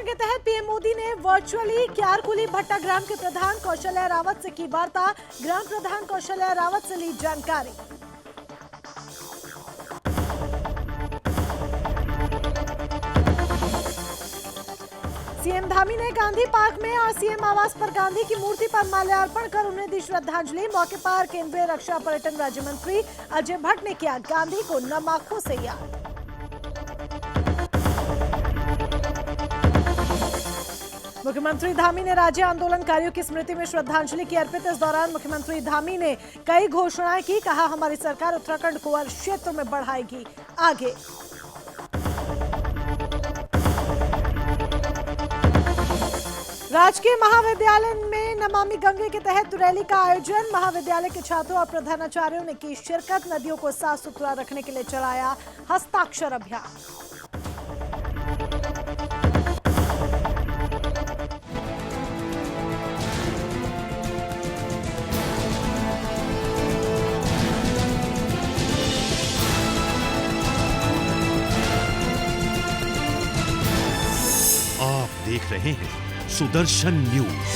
के तहत पीएम मोदी ने वर्चुअली क्यारकुली भट्टा ग्राम के प्रधान कौशल्या रावत से की वार्ता। ग्राम प्रधान कौशल्या रावत से ली जानकारी। सीएम धामी ने गांधी पार्क में और सीएम आवास पर गांधी की मूर्ति पर माल्यार्पण कर उन्हें दी श्रद्धांजलि। मौके पर केंद्रीय रक्षा पर्यटन राज्य मंत्री अजय भट्ट ने किया गांधी को नम आंखों से याद। मुख्यमंत्री धामी ने राज्य आंदोलनकारियों की स्मृति में श्रद्धांजलि की अर्पित। इस दौरान मुख्यमंत्री धामी ने कई घोषणाएं की। कहा, हमारी सरकार उत्तराखंड को हर क्षेत्र में बढ़ाएगी आगे। राजकीय महाविद्यालय में नमामि गंगे के तहत रैली का आयोजन। महाविद्यालय के छात्रों और प्रधानाचार्यों ने की शिरकत। नदियों को साफ सुथरा रखने के लिए चलाया हस्ताक्षर अभियान। आप देख रहे हैं सुदर्शन न्यूज।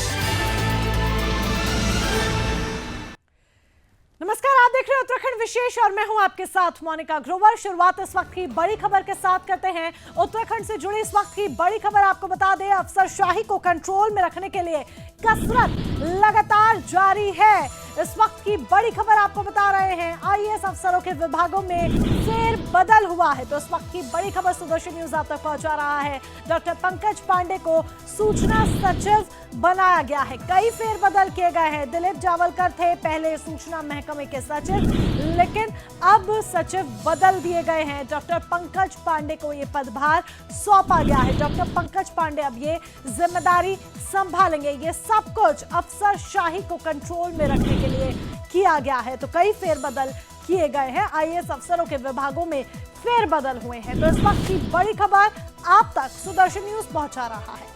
नमस्कार, आप देख रहे हैं उत्तराखंड विशेष और मैं हूं आपके साथ मोनिका ग्रोवर। शुरुआत इस वक्त की बड़ी खबर के साथ करते हैं। उत्तराखंड से जुड़ी इस वक्त की बड़ी खबर आपको बता दें, अफसरशाही को कंट्रोल में रखने के लिए कसरत लगातार जारी है। इस वक्त की बड़ी खबर आपको बता रहे हैं, आईएएस अफसरों के विभागों में फेरबदल हुआ है। तो इस वक्त की बड़ी खबर सुदर्शन न्यूज आप तक पहुंचा रहा है। डॉक्टर पंकज पांडे को सूचना सचिव बनाया गया है। कई फेरबदल किए गए हैं। दिलीप जावलकर थे पहले सूचना महकमे के सचिव, लेकिन अब सचिव बदल दिए गए हैं। डॉक्टर पंकज पांडे को यह पदभार सौंपा गया है। डॉक्टर पंकज पांडे अब ये जिम्मेदारी संभालेंगे। ये सब कुछ अफसरशाही को कंट्रोल में रखने के लिए किया गया है। तो कई फेरबदल किए गए हैं। आईएएस अफसरों के विभागों में फेरबदल हुए हैं। तो इस वक्त की बड़ी खबर आप तक सुदर्शन न्यूज पहुंचा रहा है।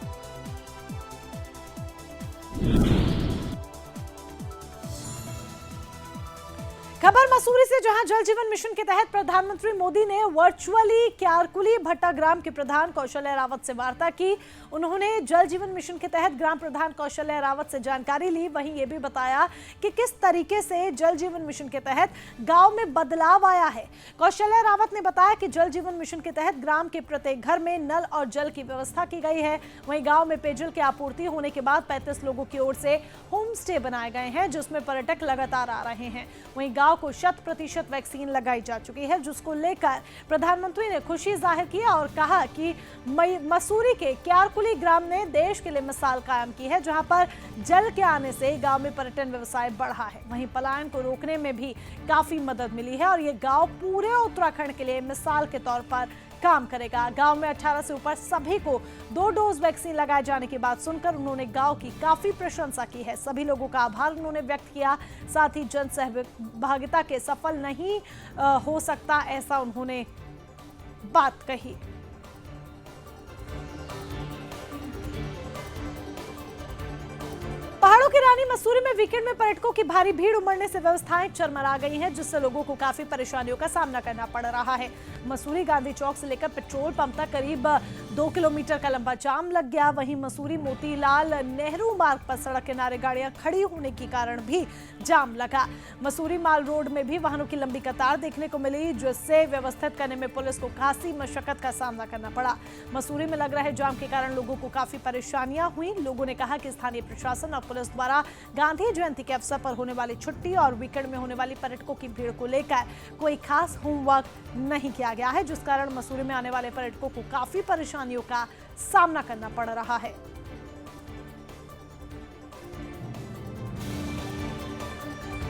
खबर मसूरी से, जहां जल जीवन मिशन के तहत प्रधानमंत्री मोदी ने वर्चुअली क्यारकुली भट्टा ग्राम के प्रधान कौशल्या रावत से वार्ता की। उन्होंने जल जीवन मिशन के तहत ग्राम प्रधान कौशल्या रावत से जानकारी ली। वहीं ये भी बताया कि किस तरीके से जल जीवन मिशन के तहत गांव में बदलाव आया है। कौशल्या रावत ने बताया कि जल जीवन मिशन के तहत ग्राम के प्रत्येक घर में नल और जल की व्यवस्था की गई है। वहीं गाँव में पेयजल की आपूर्ति होने के बाद 35 लोगों की ओर से होम स्टे बनाए गए हैं, जिसमें पर्यटक लगातार आ रहे हैं। वहीं गाँव को 100% वैक्सीन लगाई जा चुकी है, जिसको लेकर प्रधानमंत्री ने खुशी जाहिर की और कहा कि मसूरी के क्यारकुली ग्राम ने देश के लिए मिसाल कायम की है, जहां पर जल के आने से गांव में पर्यटन व्यवसाय बढ़ा है। वहीं पलायन को रोकने में भी काफी मदद मिली है और ये गांव पूरे उत्तराखंड के लिए मिसाल के तौर पर काम करेगा। गांव में 18 से ऊपर सभी को 2 डोज वैक्सीन लगाए जाने की बात सुनकर उन्होंने गांव की काफी प्रशंसा की है। सभी लोगों का आभार उन्होंने व्यक्त किया। साथ ही जन सहभागिता के सफल नहीं हो सकता, ऐसा उन्होंने बात कही। पहाड़ों की रानी मसूरी में वीकेंड में पर्यटकों की भारी भीड़ उमड़ने से व्यवस्थाएं चरमरा गई हैं, जिससे लोगों को काफी परेशानियों का सामना करना पड़ रहा है। मसूरी गांधी चौक से लेकर पेट्रोल पंप तक करीब 2 किलोमीटर का लंबा जाम लग गया। वहीं मसूरी मोतीलाल नेहरू मार्ग पर सड़क किनारे गाड़ियां खड़ी होने के कारण भी जाम लगा। मसूरी माल रोड में भी वाहनों की लंबी कतार देखने को मिली, जिससे व्यवस्थित करने में पुलिस को खासी मशक्कत का सामना करना पड़ा। मसूरी में लग रहे जाम के कारण लोगों को काफी परेशानियां हुई। लोगों ने कहा कि स्थानीय प्रशासन और पुलिस द्वारा गांधी जयंती के अवसर पर होने वाली छुट्टी और वीकेंड में होने वाली पर्यटकों की भीड़ को लेकर कोई खास होमवर्क नहीं किया गया है, जिस कारण मसूरी में आने वाले पर्यटकों को काफी परेशानियों का सामना करना पड़ रहा है।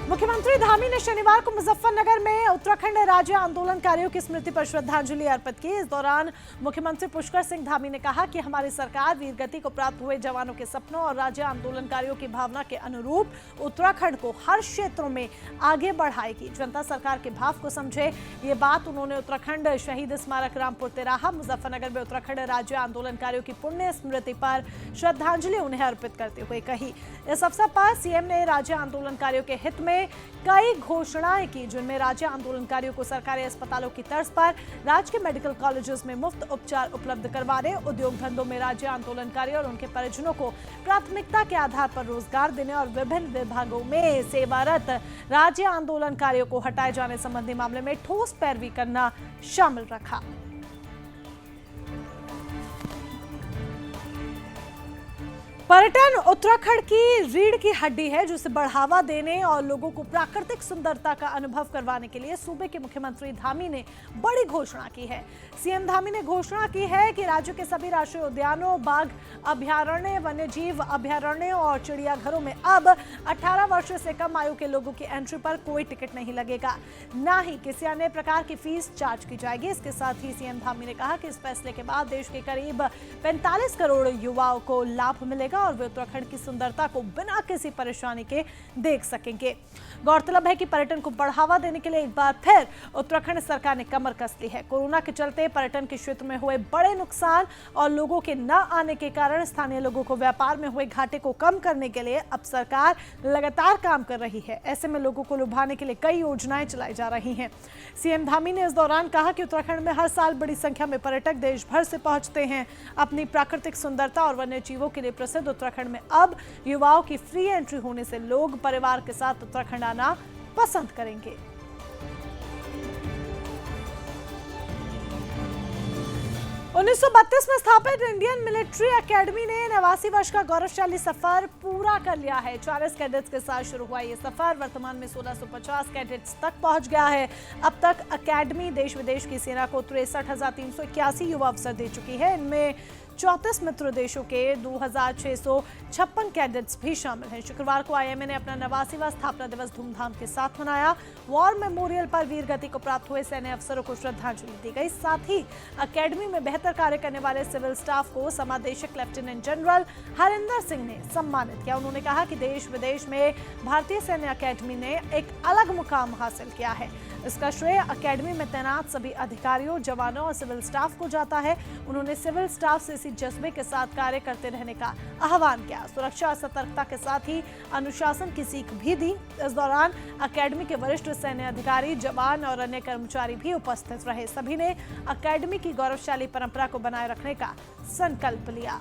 मुख्यमंत्री धामी ने शनिवार को मुजफ्फरनगर में उत्तराखंड राज्य आंदोलनकारियों की स्मृति पर श्रद्धांजलि अर्पित की। इस दौरान मुख्यमंत्री पुष्कर सिंह धामी ने कहा कि हमारी सरकार वीरगति को प्राप्त हुए जवानों के सपनों और राज्य आंदोलनकारियों की भावना के अनुरूप उत्तराखंड को हर क्षेत्रों में आगे बढ़ाएगी। जनता सरकार के भाव को समझे, ये बात उन्होंने उत्तराखंड शहीद स्मारक रामपुर तिराहा मुजफ्फरनगर में उत्तराखंड राज्य आंदोलनकारियों की पुण्य स्मृति पर श्रद्धांजलि उन्हें अर्पित करते हुए कही। इस अवसर पर सीएम ने राज्य आंदोलनकारियों के हित में उन्होंने कई घोषणाएं की, जिनमें राज्य आंदोलनकारियों को सरकारी अस्पतालों की तर्ज पर राजकीय मेडिकल कॉलेजेस में मुफ्त उपचार उपलब्ध करवाने, उद्योग धंधों में राज्य आंदोलनकारियों और उनके परिजनों को प्राथमिकता के आधार पर रोजगार देने और विभिन्न विभागों में सेवारत राज्य आंदोलनकारियों को हटाए जाने संबंधी मामले में ठोस पैरवी करना शामिल रखा। पर्यटन उत्तराखंड की रीढ़ की हड्डी है, जिसे बढ़ावा देने और लोगों को प्राकृतिक सुंदरता का अनुभव करवाने के लिए सूबे के मुख्यमंत्री धामी ने बड़ी घोषणा की है। सीएम धामी ने घोषणा की है कि राज्य के सभी राष्ट्रीय उद्यानों, बाघ अभयारण्य, वन्यजीव अभयारण्यों और चिड़ियाघरों में अब 18 वर्ष से कम आयु के लोगों की एंट्री पर कोई टिकट नहीं लगेगा, न ही किसी अन्य प्रकार की फीस चार्ज की जाएगी। इसके साथ ही सीएम धामी ने कहा कि इस फैसले के बाद देश के करीब 45 करोड़ युवाओं को लाभ मिलेगा और वे उत्तराखंड की सुंदरता को बिना किसी परेशानी के देख सकेंगे। गौरतलब है कि पर्यटन को बढ़ावा देने के लिए एक बार फिर उत्तराखंड सरकार ने कमर कस ली है। कोरोना के चलते पर्यटन के क्षेत्र में हुए बड़े नुकसान और लोगों के न आने के कारण स्थानीय लोगों को व्यापार में हुए घाटे को कम करने के लिए अब सरकार लगातार काम कर रही है। ऐसे में लोगों को लुभाने के लिए कई योजनाएं चलाई जा रही हैं। सीएम धामी ने इस दौरान कहा कि उत्तराखंड में हर साल बड़ी संख्या में पर्यटक देश भर से पहुंचते हैं। अपनी प्राकृतिक सुंदरता और वन्य जीवों के लिए प्रसिद्ध उत्तराखंड में अब युवाओं की फ्री एंट्री होने से लोग परिवार के साथ उत्तराखंड आना पसंद करेंगे। 1932 में स्थापित इंडियन मिलिट्री एकेडमी ने 89 वर्ष का गौरवशाली सफर पूरा कर लिया है। 40 कैडेट्स के साथ शुरू हुआ ये सफर वर्तमान में 1650 कैडेट्स तक पहुंच गया है। अब तक एकेडमी देश विदेश की सेना को 63,381 युवा अवसर दे चुकी है। इनमें 34 मित्र देशों के 2,656 कैडेट्स भी शामिल हैं। शुक्रवार को आईएमए ने अपना 89वां स्थापना दिवस धूमधाम के साथ मनाया। वॉर मेमोरियल पर वीर गति को प्राप्त हुए सैन्य अफसरों को श्रद्धांजलि दी गई। साथ ही अकेडमी में बेहतर कार्य करने वाले सिविल स्टाफ को समादेशक लेफ्टिनेंट जनरल हरिंदर सिंह ने सम्मानित किया। उन्होंने कहा कि देश विदेश में भारतीय सैन्य अकेडमी ने एक अलग मुकाम हासिल किया है। इसका श्रेय अकेडमी में तैनात सभी अधिकारियों, जवानों और सिविल स्टाफ को जाता है। उन्होंने सिविल स्टाफ से इसी जज्बे के साथ कार्य करते रहने का आह्वान किया। सुरक्षा और सतर्कता के साथ ही अनुशासन की सीख भी दी। इस दौरान अकेडमी के वरिष्ठ सैन्य अधिकारी, जवान और अन्य कर्मचारी भी उपस्थित रहे। सभी ने अकेडमी की गौरवशाली परंपरा को बनाए रखने का संकल्प लिया।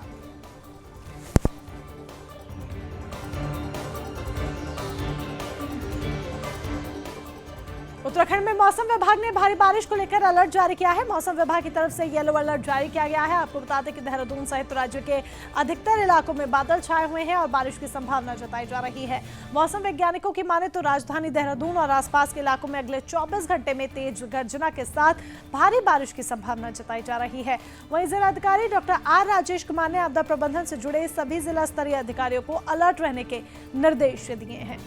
उत्तराखंड में मौसम विभाग ने भारी बारिश को लेकर अलर्ट जारी किया है। मौसम विभाग की तरफ से येलो अलर्ट जारी किया गया है। आपको बता दें कि देहरादून सहित राज्य के अधिकतर इलाकों में बादल छाए हुए हैं और बारिश की संभावना जताई जा रही है। मौसम वैज्ञानिकों की माने तो राजधानी देहरादून और आसपास के इलाकों में अगले 24 घंटे में तेज गर्जना के साथ भारी बारिश की संभावना जताई जा रही है। वहीं जिलाधिकारी डॉक्टर आर राजेश कुमार ने आपदा प्रबंधन से जुड़े सभी जिला स्तरीय अधिकारियों को अलर्ट रहने के निर्देश दिए हैं।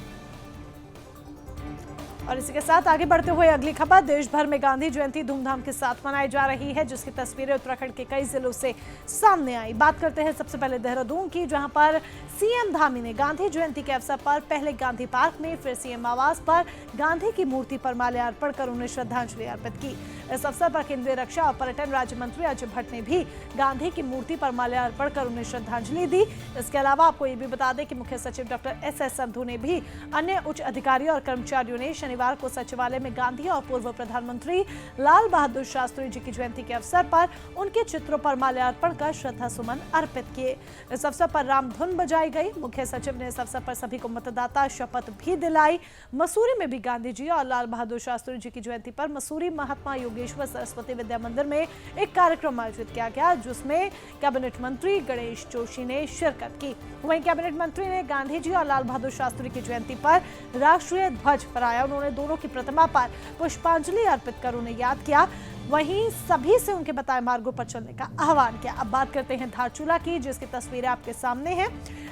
और इसी के साथ आगे बढ़ते हुए अगली खबर, देश भर में गांधी जयंती धूमधाम के साथ मनाई जा रही है, जिसकी तस्वीरें उत्तराखंड के कई जिलों से सामने आई। बात करते हैं सबसे पहले देहरादून की, जहां पर सीएम धामी ने गांधी जयंती के अवसर पर पहले गांधी पार्क में, फिर सीएम आवास पर गांधी की मूर्ति पर माल्यार्पण कर उन्हें श्रद्धांजलि अर्पित की। इस अवसर पर केंद्रीय रक्षा और पर्यटन राज्य मंत्री अजय भट्ट ने भी गांधी की मूर्ति पर माल्यार्पण कर उन्हें श्रद्धांजलि दी। इसके अलावा आपको ये भी बता दें कि मुख्य सचिव डॉक्टर एस संधू ने भी अन्य उच्च अधिकारियों और कर्मचारियों ने शनिवार को सचिवालय में गांधी और पूर्व प्रधानमंत्री लाल बहादुर शास्त्री जी की जयंती के अवसर पर उनके चित्रों पर माल्यार्पण कर श्रद्धा सुमन अर्पित किए। इस अवसर पर राम धुन बजाई गई। मुख्य सचिव ने इस अवसर पर सभी को मतदाता शपथ भी दिलाई। मसूरी में भी गांधी जी और लाल बहादुर शास्त्री जी की जयंती पर मसूरी महात्मा योगेश्वर सरस्वती विद्या मंदिर में एक कार्यक्रम आयोजित किया गया, जिसमें कैबिनेट मंत्री गणेश जोशी ने शिरकत की। वहीं कैबिनेट मंत्री ने गांधी जी और लाल बहादुर शास्त्री की जयंती पर राष्ट्रीय ध्वज फहराया। उन्होंने दोनों की प्रतिमा पर पुष्पांजलि अर्पित कर उन्हें याद किया। वहीं सभी से उनके बताए मार्गों पर चलने का आह्वान किया। अब बात करते हैं धारचूला की, जिसकी तस्वीरें आपके सामने हैं।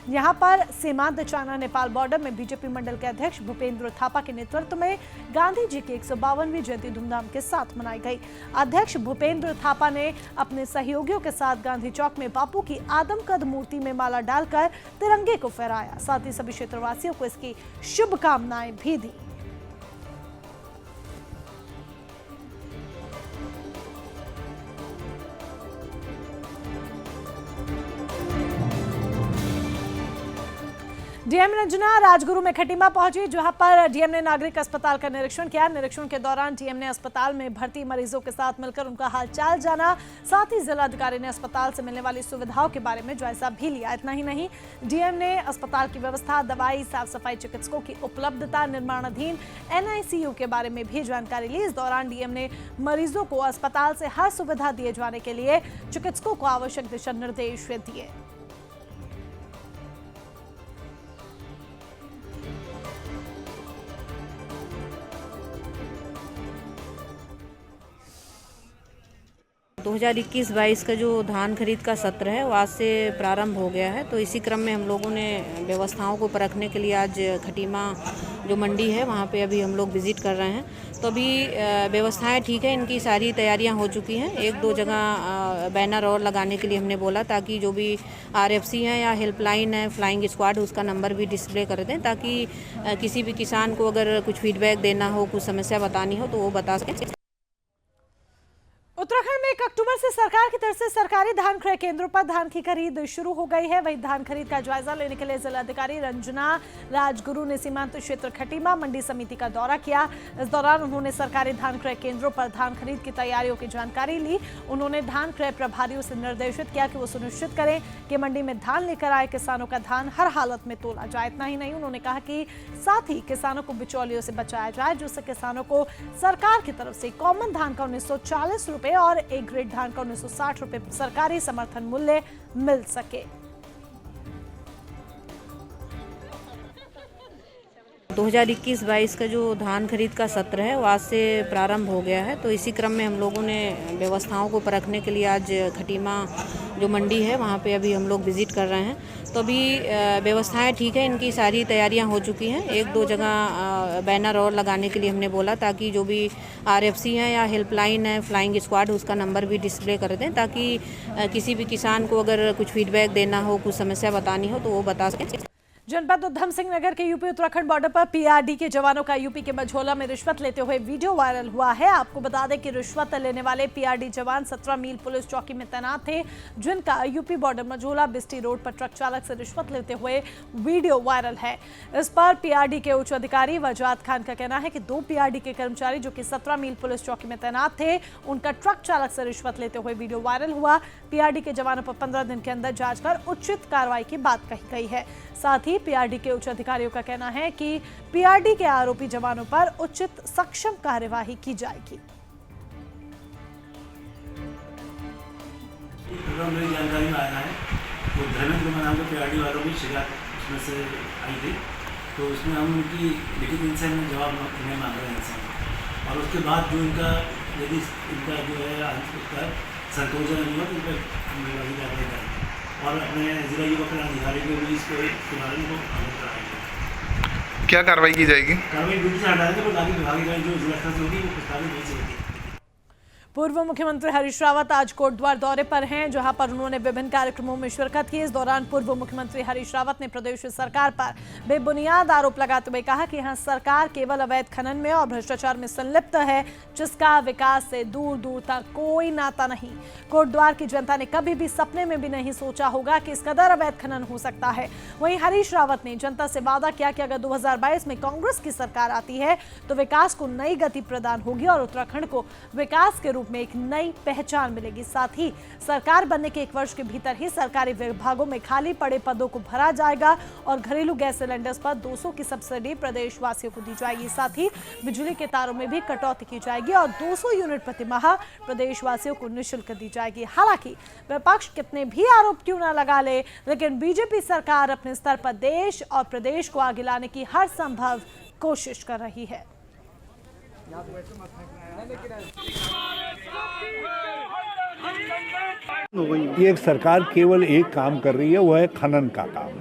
यहां पर सीमांत चाइना नेपाल बॉर्डर में बीजेपी मंडल के अध्यक्ष भूपेंद्र थापा के नेतृत्व में गांधी जी की 152वीं जयंती धूमधाम के साथ मनाई गई। अध्यक्ष भूपेंद्र थापा ने अपने सहयोगियों के साथ गांधी चौक में बापू की आदमकद मूर्ति में माला डालकर तिरंगे को फहराया। साथ ही सभी क्षेत्रवासियों को इसकी शुभकामनाएं भी दी। डीएम रंजना राजगुरु में खटीमा पहुंची, जहां पर डीएम ने नागरिक अस्पताल का निरीक्षण किया। निरीक्षण के दौरान डीएम ने अस्पताल में भर्ती मरीजों के साथ मिलकर उनका हालचाल जाना। साथ ही जिलाधिकारी ने अस्पताल से मिलने वाली सुविधाओं के बारे में जायजा भी लिया। इतना ही नहीं, डीएम ने अस्पताल की व्यवस्था, दवाई, साफ सफाई, चिकित्सकों की उपलब्धता, निर्माणाधीन एनआईसीयू के बारे में भी जानकारी ली। इस दौरान डीएम ने मरीजों को अस्पताल से हर सुविधा दिए जाने के लिए चिकित्सकों को आवश्यक दिशा निर्देश दिए। तो 2021-22 का जो धान खरीद का सत्र है वो आज से प्रारंभ हो गया है। तो इसी क्रम में हम लोगों ने व्यवस्थाओं को परखने के लिए आज खटीमा जो मंडी है वहाँ पे अभी हम लोग विज़िट कर रहे हैं। तो अभी व्यवस्थाएं ठीक है, इनकी सारी तैयारियां हो चुकी हैं। एक दो जगह बैनर और लगाने के लिए हमने बोला, ताकि जो भी आरएफसी हैं या हेल्पलाइन है, फ्लाइंग स्क्वाड, उसका नंबर भी डिस्प्ले कर दें, ताकि किसी भी किसान को अगर कुछ फीडबैक देना हो, कुछ समस्या बतानी हो तो वो बता सकें। उत्तराखंड में 1 अक्टूबर से सरकार की तरफ से सरकारी धान क्रय केंद्रों पर धान की खरीद शुरू हो गई है। वहीं धान खरीद का जायजा लेने के लिए जिलाधिकारी रंजना राजगुरु ने सीमांत क्षेत्र खटीमा मंडी समिति का दौरा किया। इस दौरान उन्होंने सरकारी धान क्रय केंद्रों पर धान खरीद की तैयारियों की जानकारी ली। उन्होंने धान क्रय प्रभारियों से निर्देशित किया कि वो सुनिश्चित करें कि मंडी में धान लेकर आए किसानों का धान हर हालत में तोला जाए। इतना ही नहीं, उन्होंने कहा कि साथ ही किसानों को बिचौलियों से बचाया जाए, जिससे किसानों को सरकार की तरफ से कॉमन धान का 1940 रुपए और ए ग्रेड धान का 1960 रुपए सरकारी समर्थन मूल्य मिल सके। 2021-22 का जो धान खरीद का सत्र है वो आज से प्रारंभ हो गया है। तो इसी क्रम में हम लोगों ने व्यवस्थाओं को परखने के लिए आज खटीमा जो मंडी है वहाँ पे अभी हम लोग विज़िट कर रहे हैं। तो अभी व्यवस्थाएं ठीक है, इनकी सारी तैयारियां हो चुकी हैं। एक दो जगह बैनर और लगाने के लिए हमने बोला, ताकि जो भी आरएफसी हैं या हेल्पलाइन है, फ्लाइंग स्क्वाड, उसका नंबर भी डिस्प्ले कर दें, ताकि किसी भी किसान को अगर कुछ फीडबैक देना हो, कुछ समस्या बतानी हो तो वो बता सकें। जनपद उधम सिंह नगर के यूपी उत्तराखंड बॉर्डर पर पीआरडी के जवानों का यूपी के मझौला में रिश्वत लेते हुए वीडियो वायरल हुआ है। आपको बता दें कि रिश्वत लेने वाले पीआरडी जवान 17 मील पुलिस चौकी में तैनात थे, जिनका यूपी बॉर्डर मझौला बिस्टी रोड पर ट्रक चालक से रिश्वत लेते हुए वीडियो वायरल है। इस पर पीआरडी के उच्च अधिकारी वजाद खान का कहना है कि 2 पीआरडी के कर्मचारी जो कि 17 मील पुलिस चौकी में तैनात थे, उनका ट्रक चालक से रिश्वत लेते हुए वीडियो वायरल हुआ। पीआरडी के जवानों पर 15 दिन के अंदर जांच कर उचित कार्रवाई की बात कही गई है। साथ ही पीआरडी के उच्च अधिकारियों का कहना है कि पीआरडी के आरोपी जवानों पर उचित सक्षम कार्यवाही की जाएगी। मेरी जानकारी में आया है तो धर्मेंद्र कुमार नाम के पीआरडी वालों की शिकायत उसमें से आई थी, तो उसमें हम उनकी लिखित इनसे में जवाब नहीं मांग रहे हैं। और उसके बाद जो इनका यदि इनका जो है उसका संकोचन नहीं हुआ तो उन पर हम कार्रवाई करेंगे और अपने जिला युवा कल्याण अधिकारी को भी इसको किनारे को अवगत कराएंगे। क्या कार्रवाई की जाएगी? कार्रवाई ड्यूटी से हटाने के बाद आगे विभागीय जो जिला स्तर से होगी वो प्रस्तावित नहीं से होगी। पूर्व मुख्यमंत्री हरीश रावत आज कोटद्वार दौरे पर हैं, जहां पर उन्होंने विभिन्न कार्यक्रमों में शिरकत की। इस दौरान पूर्व मुख्यमंत्री हरीश रावत ने प्रदेश सरकार पर बेबुनियाद आरोप लगाते हुए कहा कि यहां सरकार केवल अवैध खनन में और भ्रष्टाचार में संलिप्त है, जिसका विकास से दूर दूर तक कोई नाता नहीं। कोटद्वार की जनता ने कभी भी सपने में भी नहीं सोचा होगा कि इस कदर अवैध खनन हो सकता है। वहीं हरीश रावत ने जनता से वादा किया कि अगर 2022 में कांग्रेस की सरकार आती है तो विकास को नई गति प्रदान होगी और उत्तराखंड को विकास के में एक नई पहचान मिलेगी। साथ ही सरकार बनने के 1 वर्ष के भीतर ही सरकारी विभागों में खाली पड़े पदों को भरा जाएगा और घरेलू गैस सिलेंडर्स पर 200 की सब्सिडी प्रदेशवासियों को दी जाएगी। साथ ही बिजली के तारों में भी कटौती की जाएगी और 200 यूनिट प्रति माह प्रदेशवासियों को निःशुल्क दी जाएगी। हालांकि विपक्ष कितने भी आरोप क्यों न लगा ले, लेकिन बीजेपी सरकार अपने स्तर पर देश और प्रदेश को आगे लाने की हर संभव कोशिश कर रही है। ये सरकार केवल एक काम कर रही है, वो है खनन का काम।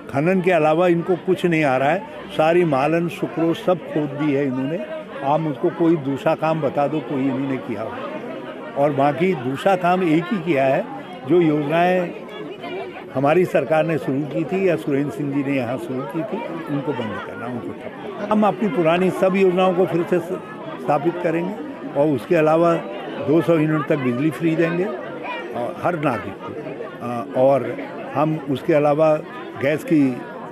खनन के अलावा इनको कुछ नहीं आ रहा है। सारी मालन सुक्रोज सब खोद दी है इन्होंने। आप मुझको कोई दूसरा काम बता दो, कोई इन्होंने किया हो। और बाकी दूसरा काम एक ही किया है, जो योजनाएं हमारी सरकार ने शुरू की थी या सुरेंद्र सिंह जी ने यहाँ शुरू की थी, उनको बंद करना, उनको ठप करना। हम अपनी पुरानी सब योजनाओं को फिर से स्थापित करेंगे और उसके अलावा 200 यूनिट तक बिजली फ्री देंगे और हर नागरिक को। और हम उसके अलावा गैस की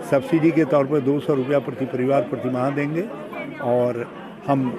सब्सिडी के तौर पर 200 रुपया प्रति परिवार प्रति माह देंगे और हम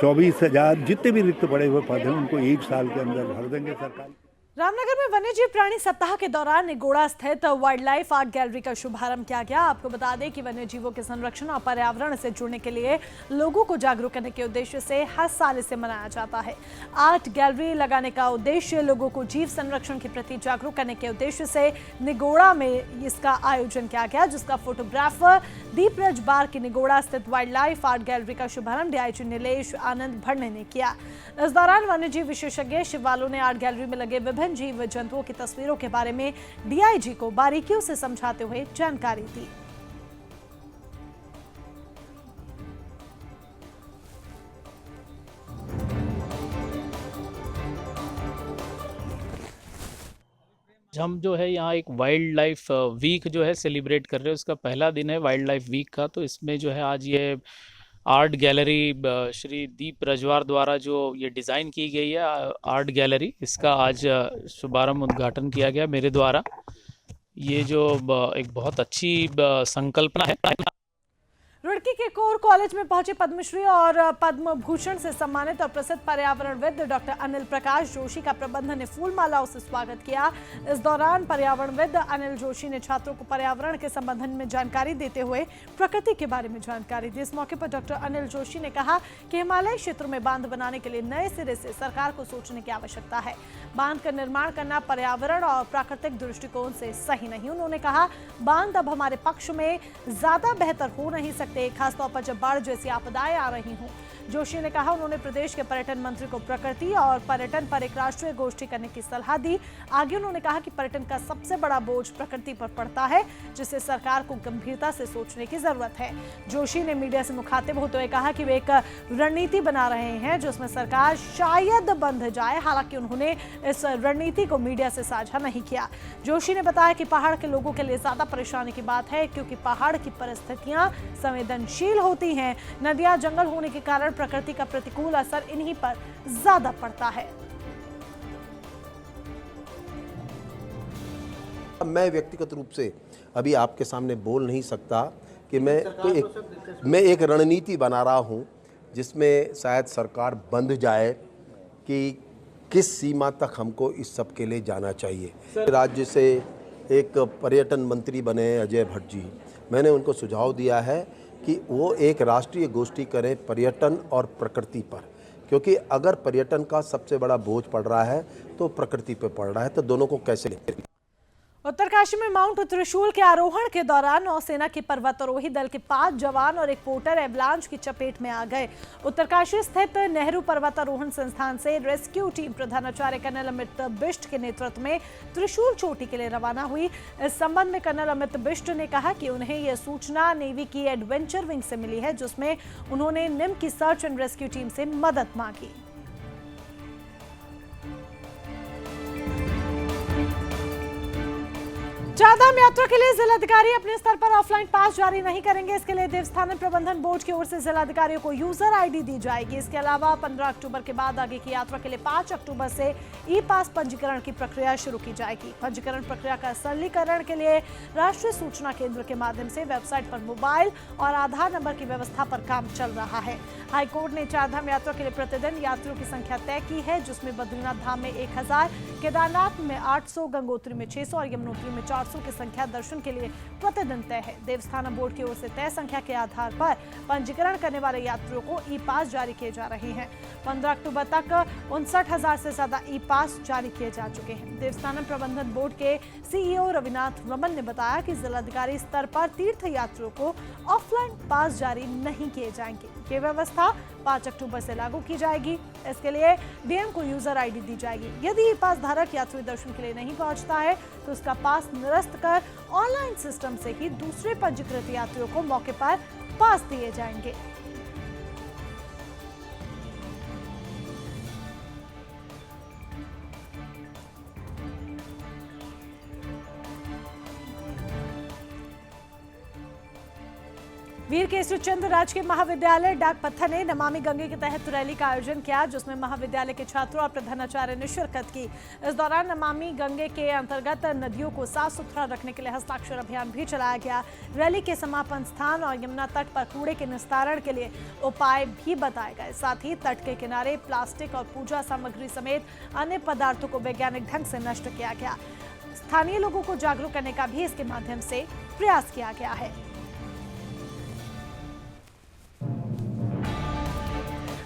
24,000 जितने भी रिक्त पड़े हुए पद हैं उनको 1 साल के अंदर भर देंगे सरकार। रामनगर में वन्यजीव प्राणी सप्ताह के दौरान निगोड़ा स्थित वाइल्ड लाइफ आर्ट गैलरी का शुभारंभ किया गया। आपको बता दें कि वन्यजीवों के संरक्षण और पर्यावरण से जुड़ने के लिए लोगों को जागरूक करने के उद्देश्य से हर साल इसे मनाया जाता है। आर्ट गैलरी लगाने का उद्देश्य लोगों को जीव संरक्षण के प्रति जागरूक करने के उद्देश्य से निगोड़ा में इसका आयोजन किया गया, जिसका फोटोग्राफर दीपराज बार की निगोड़ा स्थित वाइल्ड लाइफ आर्ट गैलरी का शुभारंभ डीआईजी नीलेश आनंद भड़ने ने किया। इस दौरान वन्यजीव विशेषज्ञ शिवालू ने आर्ट गैलरी में लगे विभिन्न जीव जंतुओं की तस्वीरों के बारे में डीआईजी को बारीकियों से समझाते हुए जानकारी दी। हम जो है यहाँ एक वाइल्ड लाइफ वीक जो है सेलिब्रेट कर रहे हैं। उसका पहला दिन है वाइल्ड लाइफ वीक का। तो इसमें जो है आज ये आर्ट गैलरी श्री दीप रजवार द्वारा जो ये डिज़ाइन की गई है आर्ट गैलरी, इसका आज शुभारंभ उद्घाटन किया गया मेरे द्वारा। ये जो एक बहुत अच्छी संकल्पना है। रुड़की के कोर कॉलेज में पहुंचे पद्मश्री और पद्म भूषण से सम्मानित और प्रसिद्ध पर्यावरणविद डॉक्टर अनिल प्रकाश जोशी का प्रबंधन ने फूल मालाओं से स्वागत किया। इस दौरान पर्यावरणविद अनिल जोशी ने छात्रों को पर्यावरण के संबंध में जानकारी देते हुए प्रकृति के बारे में जानकारी दी। इस मौके पर डॉक्टर अनिल जोशी ने कहा कि हिमालय क्षेत्रों में बांध बनाने के लिए नए सिरे से सरकार को सोचने की आवश्यकता है। बांध का निर्माण करना पर्यावरण और प्राकृतिक दृष्टिकोण से सही नहीं। उन्होंने कहा बांध अब हमारे पक्ष में ज्यादा बेहतर हो नहीं सकते, खासतौर पर जब बाढ़ जैसी आपदाएं आ रही हों। जोशी ने कहा उन्होंने प्रदेश के पर्यटन मंत्री को प्रकृति और पर्यटन पर एक राष्ट्रीय गोष्ठी करने की सलाह दी। आगे उन्होंने कहा कि पर्यटन का सबसे बड़ा बोझ प्रकृति पर पड़ता है, जिसे सरकार को गंभीरता से सोचने की जरूरत है। जोशी ने मीडिया से मुखातिब होते हुए कहा कि वे एक रणनीति बना रहे हैं जिसमें सरकार शायद बंध जाए। हालांकि उन्होंने इस रणनीति को मीडिया से साझा नहीं किया। जोशी ने बताया कि पहाड़ के लोगों के लिए ज्यादा परेशानी की बात है, क्योंकि पहाड़ की परिस्थितियां संवेदनशील होती हैं। नदियां जंगल होने के कारण प्रकृति का प्रतिकूल असर इन्हीं पर ज्यादा पड़ता है। मैं व्यक्तिगत रूप से अभी आपके सामने बोल नहीं सकता कि मैं एक रणनीति बना रहा हूं जिसमें शायद सरकार बंध जाए कि किस सीमा तक हमको इस सब के लिए जाना चाहिए। राज्य से एक पर्यटन मंत्री बने अजय भट्ट जी, मैंने उनको सुझाव दिया है कि वो एक राष्ट्रीय गोष्ठी करें पर्यटन और प्रकृति पर, क्योंकि अगर पर्यटन का सबसे बड़ा बोझ पड़ रहा है तो प्रकृति पे पड़ रहा है, तो दोनों को कैसे लें। उत्तरकाशी में माउंट त्रिशूल के आरोहण के दौरान नौसेना के पर्वतारोही दल के 5 जवान और एक पोर्टर एवलांच की चपेट में आ गए। उत्तरकाशी स्थित नेहरू पर्वतारोहण संस्थान से रेस्क्यू टीम प्रधानाचार्य कर्नल अमित बिष्ट के नेतृत्व में त्रिशूल चोटी के लिए रवाना हुई। इस संबंध में कर्नल अमित बिष्ट ने कहा कि उन्हें यह सूचना नेवी की एडवेंचर विंग से मिली है, जिसमें उन्होंने निम की सर्च एंड रेस्क्यू टीम से मदद मांगी। चारधाम यात्रा के लिए जिलाधिकारी अपने स्तर पर ऑफलाइन पास जारी नहीं करेंगे। इसके लिए देवस्थानम प्रबंधन बोर्ड की ओर से जिलाधिकारियों को यूजर आईडी दी जाएगी। इसके अलावा 15 अक्टूबर के बाद आगे की यात्रा के लिए 5 अक्टूबर से ई पास पंजीकरण की प्रक्रिया शुरू की जाएगी। पंजीकरण प्रक्रिया का सरलीकरण के लिए राष्ट्रीय सूचना केंद्र के माध्यम से वेबसाइट पर मोबाइल और आधार नंबर की व्यवस्था पर काम चल रहा है। हाईकोर्ट ने चारधाम यात्रा के लिए प्रतिदिन यात्रियों की संख्या तय की है, जिसमें बद्रीनाथ धाम में 1000, केदारनाथ में 800, गंगोत्री में 600 और यमुनोत्री में 400 की संख्या दर्शन के लिए प्रतिदिन तय है। देवस्थानम बोर्ड की ओर से तय संख्या के आधार पर पंजीकरण करने वाले यात्रियों को ई पास जारी किए जा रहे हैं। 15 अक्टूबर तक 59,000 से ज्यादा ई पास जारी किए जा चुके हैं। देवस्थानम प्रबंधन बोर्ड के सीईओ रविनाथ रमन ने बताया कि जिलाधिकारी स्तर पर तीर्थ यात्रियों को ऑफलाइन पास जारी नहीं किए जाएंगे। ये व्यवस्था 5 अक्टूबर से लागू की जाएगी। इसके लिए डीएम को यूजर आईडी दी जाएगी। यदि ई पास धारक यात्री दर्शन के लिए नहीं पहुंचता है तो उसका पास निरस्त कर ऑनलाइन सिस्टम से ही दूसरे पंजीकृत यात्रियों को मौके पर पास दिए जाएंगे। वीर केसरी चंद्र राजकीय महाविद्यालय डाकपत्थर ने नमामि गंगे के तहत रैली का आयोजन किया, जिसमें महाविद्यालय के छात्रों और प्रधानाचार्य ने शिरकत की। इस दौरान नमामि गंगे के अंतर्गत नदियों को साफ सुथरा रखने के लिए हस्ताक्षर अभियान भी चलाया गया। रैली के समापन स्थान और यमुना तट पर कूड़े के निस्तारण के लिए उपाय भी बताए गए। साथ ही तट के किनारे प्लास्टिक और पूजा सामग्री समेत अन्य पदार्थों को वैज्ञानिक ढंग से नष्ट किया गया। स्थानीय लोगों को जागरूक करने का भी इसके माध्यम से प्रयास किया गया है।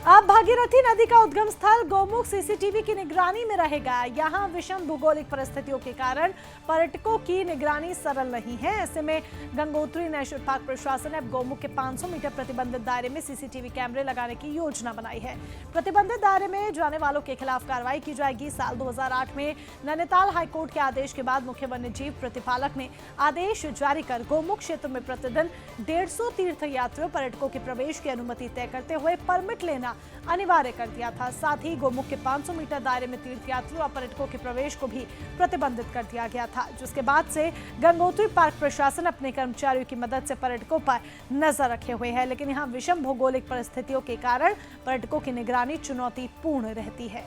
अब भागीरथी नदी का उद्गम स्थल गौमुख सीसीटीवी की निगरानी में रहेगा। यहाँ विषम भौगोलिक परिस्थितियों के कारण पर्यटकों की निगरानी सरल नहीं है। ऐसे में गंगोत्री नेशनल पार्क प्रशासन ने अब गौमुख के 500 मीटर प्रतिबंधित दायरे में सीसीटीवी कैमरे लगाने की योजना बनाई है। प्रतिबंधित दायरे में जाने वालों के खिलाफ कार्रवाई की जाएगी। साल 2008 में नैनीताल हाईकोर्ट के आदेश के बाद मुख्य वन्य जीव प्रतिपालक ने आदेश जारी कर गौमुख क्षेत्र में प्रतिदिन 150 तीर्थ यात्रियों पर्यटकों के प्रवेश की अनुमति तय करते हुए परमिट लेना अनिवार्य कर दिया था। साथ ही गौमुख के 500 मीटर दायरे में तीर्थयात्रियों और पर्यटकों के प्रवेश को भी प्रतिबंधित कर दिया गया था, जिसके बाद से गंगोत्री पार्क प्रशासन अपने कर्मचारियों की मदद से पर्यटकों पर नजर रखे हुए है। लेकिन यहाँ विषम भौगोलिक परिस्थितियों के कारण पर्यटकों की निगरानी चुनौतीपूर्ण रहती है।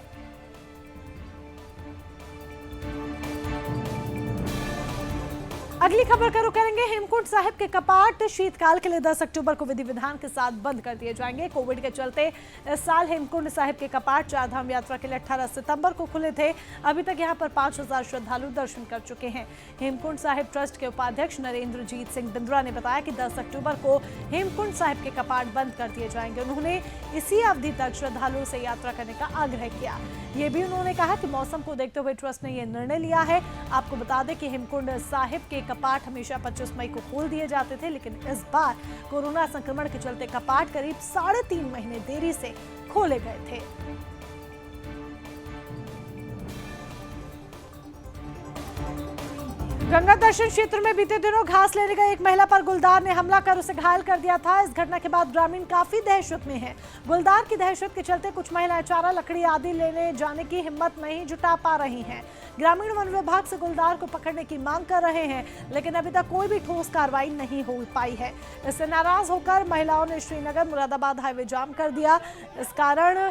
अगली खबर का रुख करेंगे। हेमकुंड साहिब के कपाट शीतकाल के लिए 10 अक्टूबर को विधि विधान के साथ बंद कर दिए जाएंगे। कोविड के चलते इस साल हेमकुंड साहिब के कपाट चारधाम यात्रा के लिए 18 सितंबर को खुले थे। अभी तक यहां पर 5000 श्रद्धालु दर्शन कर चुके हैं। हेमकुंड साहिब ट्रस्ट के उपाध्यक्ष नरेंद्रजीत सिंह बिंद्रा ने बताया कि 10 अक्टूबर को हेमकुंड साहिब के कपाट बंद कर दिए जाएंगे। उन्होंने इसी अवधि तक श्रद्धालुओं से यात्रा करने का आग्रह किया। ये भी उन्होंने कहा कि मौसम को देखते हुए ट्रस्ट ने यह निर्णय लिया है। आपको बता दें कि हेमकुंड साहिब के कपाट हमेशा 25 मई को खोल दिए जाते थे, लेकिन इस बार कोरोना संक्रमण के चलते कपाट करीब 3.5 महीने देरी से खोले गए थे। गंगा दर्शन क्षेत्र में बीते दिनों घास लेने गई एक महिला पर गुलदार ने हमला कर उसे घायल कर दिया था। इस घटना के बाद ग्रामीण काफी दहशत में हैं। गुलदार की दहशत के चलते कुछ महिलाएं चारा लकड़ी आदि लेने जाने की हिम्मत नहीं जुटा पा रही हैं। ग्रामीण वन विभाग से गुलदार को पकड़ने की मांग कर रहे हैं, लेकिन अभी तक कोई भी ठोस कार्रवाई नहीं हो पाई है। इससे नाराज होकर महिलाओं ने श्रीनगर मुरादाबाद हाईवे जाम कर दिया। इस कारण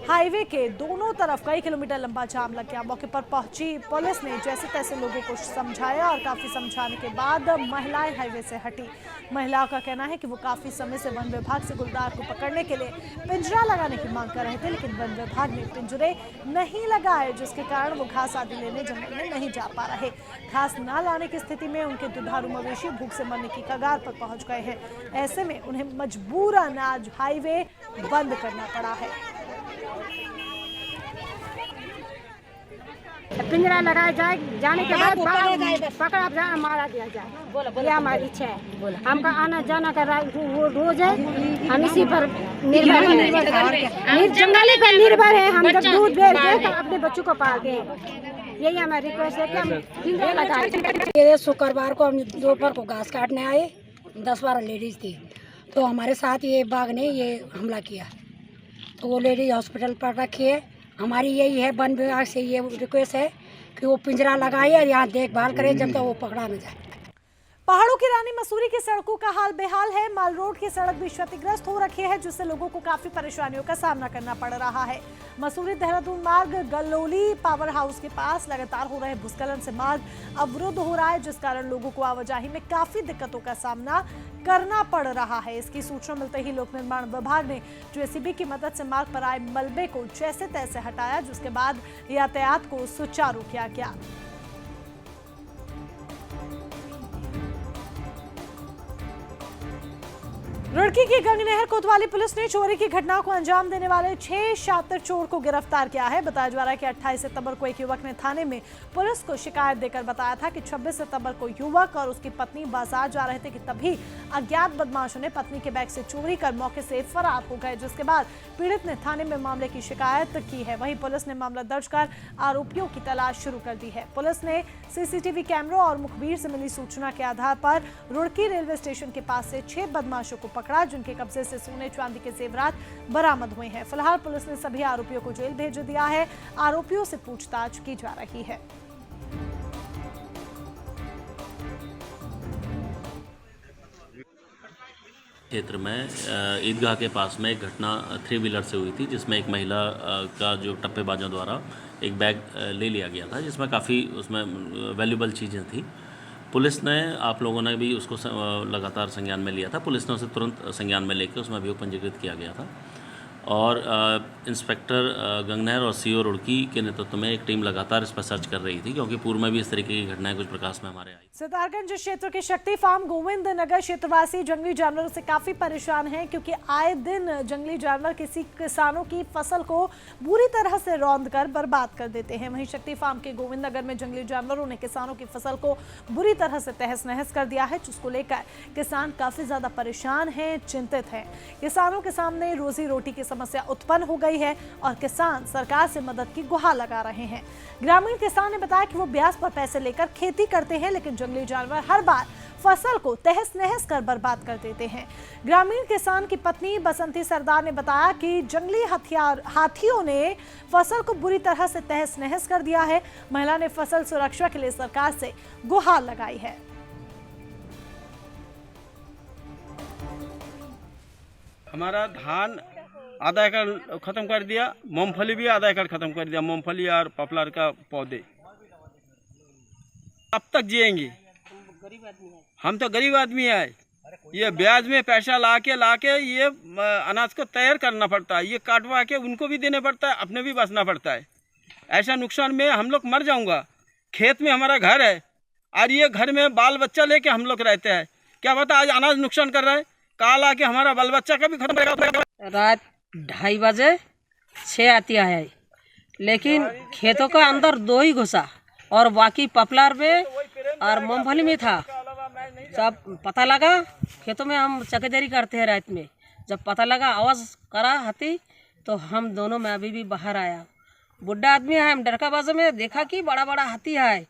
हाईवे के दोनों तरफ कई किलोमीटर लंबा जाम लग गया। मौके पर पहुंची पुलिस ने जैसे तैसे लोगों को समझाया और काफी समझाने के बाद महिलाएं हाईवे से हटी। महिलाओं का कहना है कि वो काफी समय से वन विभाग से गुलदार को पकड़ने के लिए पिंजरा लगाने की मांग कर रहे थे, लेकिन वन विभाग ने पिंजरे नहीं लगाए, जिसके कारण वो घास आदि लेने जंगल में नहीं जा पा रहे। घास न लाने की स्थिति में उनके दुधारू मवेशी भूख से मरने की कगार पर पहुंच गए हैं। ऐसे में उन्हें मजबूरन आज हाईवे बंद करना पड़ा है। पिंजरा लगाया जाए, जाने के बाद पकड़ा जाए, मारा दिया जाए। ये हमारी इच्छा है। हमका आना जाना का रोज है। हम इसी पर निर्भर हैं, जंगली पर निर्भर है। हम जब दूध बेचते हैं तो अपने बच्चों को पालते हैं। यही हमारी रिक्वेस्ट है कि हम पिंजरा लगाए। शुक्रवार को हम दोपहर को घास काटने आए, 10-12 लेडीज थी, तो हमारे साथ ये बाघ ने ये हमला किया। तो वो लेडीज हॉस्पिटल पर रखी है। हमारी यही है वन विभाग से ये रिक्वेस्ट है कि वो पिंजरा लगाए और यहाँ देखभाल करे जब तक वो पकड़ा न जाए। पहाड़ों की रानी मसूरी की सड़कों का हाल बेहाल है। माल रोड की सड़क भी क्षतिग्रस्त हो रखी है, जिससे लोगों को काफी परेशानियों का सामना करना पड़ रहा है। मसूरी देहरादून मार्ग गलोली पावर हाउस के पास लगातार हो रहे भूस्खलन से मार्ग अवरुद्ध हो रहा है, जिस कारण लोगों को आवाजाही में काफी दिक्कतों का सामना करना पड़ रहा है। इसकी सूचना मिलते ही लोक निर्माण विभाग ने जेसीबी की मदद से मार्ग पर आए मलबे को जैसे तैसे हटाया, जिसके बाद यातायात को सुचारू किया गया। रुड़की की गंगनहर कोतवाली पुलिस ने चोरी की घटना को अंजाम देने वाले 6 शातिर चोर को गिरफ्तार किया है। बताया जा रहा है कि 28 सितंबर को एक युवक ने थाने में पुलिस को शिकायत देकर बताया था कि 26 सितंबर को युवक और उसकी पत्नी बाजार जा रहे थे कि तभी अज्ञात बदमाशों ने पत्नी के बैग से चोरी कर मौके से फरार हो गए, जिसके बाद पीड़ित ने थाने में मामले की शिकायत की है। वहीं पुलिस ने मामला दर्ज कर आरोपियों की तलाश शुरू कर दी है। पुलिस ने सीसीटीवी कैमरों और मुखबिर से मिली सूचना के आधार पर रुड़की रेलवे स्टेशन के पास से 6 बदमाशों को पकड़ा, जिनके कब्जे से सोने चांदी के जेवरात बरामद हुए हैं। फिलहाल पुलिस ने सभी आरोपियों को जेल भेज दिया है। आरोपियों से पूछताछ की जा रही है। क्षेत्र में ईदगाह के पास में एक घटना 3 व्हीलर से हुई थी, जिसमें एक महिला का जो टप्पेबाजों द्वारा एक बैग ले लिया गया था, जिसमें काफ़ी उसमें वैल्यूबल चीज़ें थी। पुलिस ने, आप लोगों ने भी उसको लगातार संज्ञान में लिया था। पुलिस ने उसे तुरंत संज्ञान में लेकर उसमें अभियोग पंजीकृत किया गया था और इंस्पेक्टर गंगनहर और सीओ रुड़की के नेतृत्व में एक टीम लगातार इस पर सर्च कर रही थी, क्योंकि पूर्व में भी इस तरीके की घटनाएं कुछ प्रकाश में हमारे आई। सितारगंज क्षेत्र के शक्ति फार्म गोविंद नगर क्षेत्रवासी जंगली जानवरों से काफी परेशान हैं, क्योंकि आए दिन जंगली जानवर किसी किसानों की फसल को बुरी तरह से रौंद कर बर्बाद कर देते हैं। वहीं शक्ति फार्म के गोविंद नगर में जंगली जानवरों ने किसानों की फसल को बुरी तरह से तहस नहस कर दिया है, जिसको लेकर किसान काफी ज्यादा परेशान हैं, चिंतित हैं। किसानों के सामने रोजी रोटी की समस्या उत्पन्न हो गई है और किसान सरकार से मदद की गुहार लगा रहे हैं। ग्रामीण किसान ने बताया कि वो ब्याज पर पैसे लेकर खेती करते हैं, लेकिन जंगली जानवर हर बार फसल को तहस नहस कर बर्बाद कर देते हैं। ग्रामीण किसान की पत्नी बसंती सरदार ने बताया कि जंगली हाथियों ने फसल को बुरी तरह से तहस नहस कर दिया है। महिला ने फसल सुरक्षा के लिए सरकार से गुहार लगाई है। हमारा धान आधा एकड़ खत्म कर दिया, मूंगफली भी आधा एकड़ खत्म कर दिया, मूंगफली और पॉपुलर का पौधे। अब तक जिएंगे, हम तो गरीब आदमी है। ये ब्याज में पैसा लाके ये अनाज को तैयार करना पड़ता है, ये काटवा के उनको भी देना पड़ता है, अपने भी बचना पड़ता है। ऐसा नुकसान में हम लोग मर जाऊंगा। खेत में हमारा घर है और ये घर में बाल बच्चा लेके हम लोग रहते हैं। क्या पता आज अनाज नुकसान कर रहा है, काल आके हमारा बाल बच्चा का भी खत्म करेगा। रात 2:30 बजे 6 आती है, लेकिन खेतों का अंदर 2 ही घुसा और बाकी पपलार में और मूंगफली में था। जब पता लगा, खेतों में हम चकेदारी करते हैं रात में, जब पता लगा आवाज़ करा हाथी, तो हम दोनों में अभी भी बाहर आया। बुढ़ा आदमी है, हम डरका बाजू में देखा कि बड़ा बड़ा हाथी है,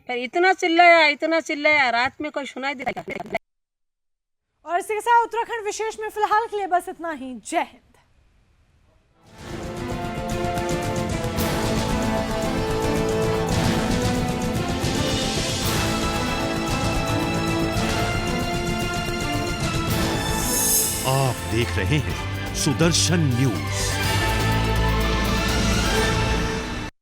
फिर इतना चिल्लाया रात में कोई सुनाई देता। और इसी के साथ उत्तराखंड विशेष में फिलहाल के लिए बस इतना ही। जय हिंद। आप देख रहे हैं सुदर्शन न्यूज।